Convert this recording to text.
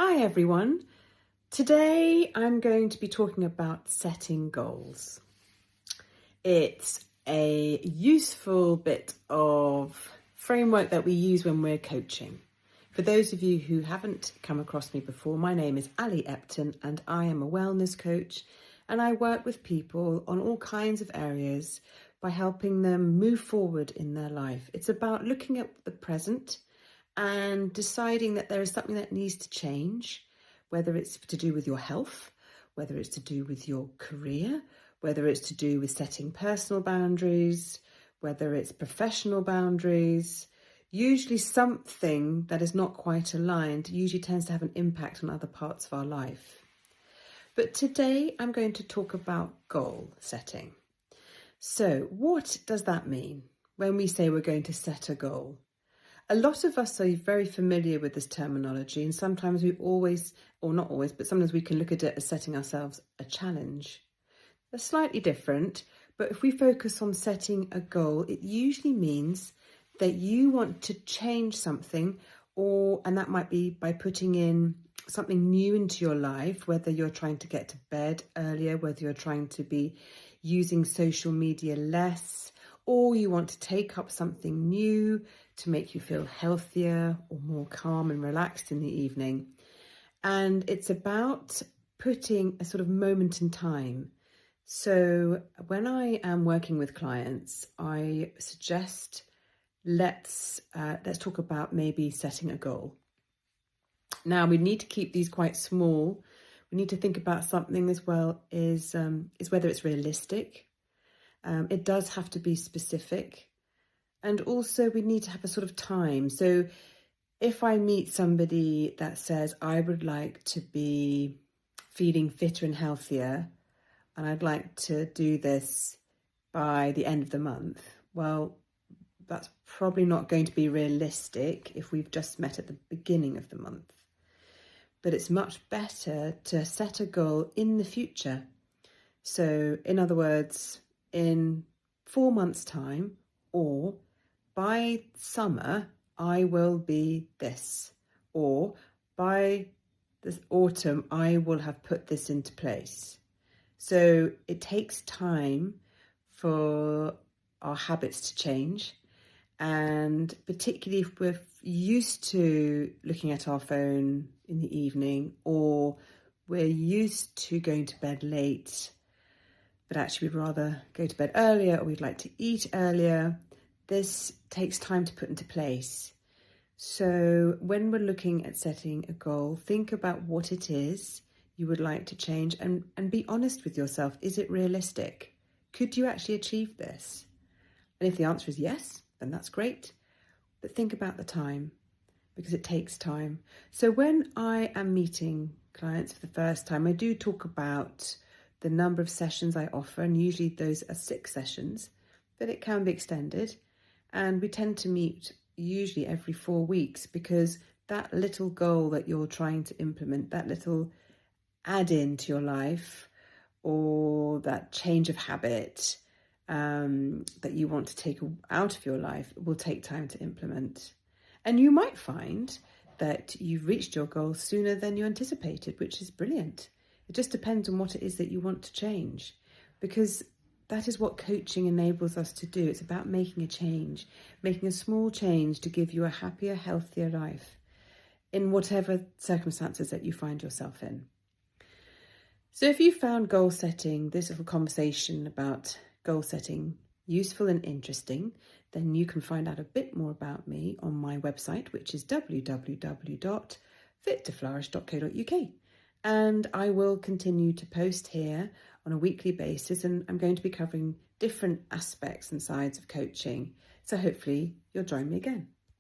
Hi everyone. Today I'm going to be talking about setting goals. It's a useful bit of framework that we use when we're coaching. For those of you who haven't come across me before, my name is Ali Epton and I am a wellness coach, and I work with people on all kinds of areas by helping them move forward in their life. It's about looking at the present and deciding that there is something that needs to change, whether it's to do with your health, whether it's to do with your career, whether it's to do with setting personal boundaries, whether it's professional boundaries. Usually something that is not quite aligned usually tends to have an impact on other parts of our life. But today I'm going to talk about goal setting. So what does that mean when we say we're going to set a goal? A lot of us are very familiar with this terminology, and sometimes we always, or not always, but sometimes we can look at it as setting ourselves a challenge. They're slightly different, but if we focus on setting a goal, it usually means that you want to change something, and that might be by putting in something new into your life, whether you're trying to get to bed earlier, whether you're trying to be using social media less, or you want to take up something new to make you feel healthier or more calm and relaxed in the evening. And it's about putting a sort of moment in time. So when I am working with clients, I suggest let's talk about maybe setting a goal. Now, we need to keep these quite small. We need to think about something as well is whether it's realistic. It does have to be specific. And also we need to have a sort of time. So if I meet somebody that says, I would like to be feeling fitter and healthier, and I'd like to do this by the end of the month, well, that's probably not going to be realistic if we've just met at the beginning of the month. But it's much better to set a goal in the future. So in other words, in 4 months' time, or by summer, I will be this, or by this autumn, I will have put this into place. So it takes time for our habits to change. And particularly if we're used to looking at our phone in the evening, or we're used to going to bed late, but actually we'd rather go to bed earlier, or we'd like to eat earlier, this takes time to put into place. So when we're looking at setting a goal, think about what it is you would like to change, and be honest with yourself. Is it realistic? Could you actually achieve this? And if the answer is yes, then that's great. But think about the time, because it takes time. So when I am meeting clients for the first time, I do talk about the number of sessions I offer, and usually those are 6 sessions, but it can be extended. And we tend to meet usually every 4 weeks, because that little goal that you're trying to implement, that little add-in to your life, or that change of habit that you want to take out of your life, will take time to implement. And you might find that you've reached your goal sooner than you anticipated, which is brilliant. It just depends on what it is that you want to change, because that is what coaching enables us to do. It's about making a change, making a small change to give you a happier, healthier life in whatever circumstances that you find yourself in. So if you found goal setting, this little conversation about goal setting, useful and interesting, then you can find out a bit more about me on my website, which is www.fittoflourish.co.uk. And I will continue to post here on a weekly basis, and I'm going to be covering different aspects and sides of coaching. So hopefully you'll join me again.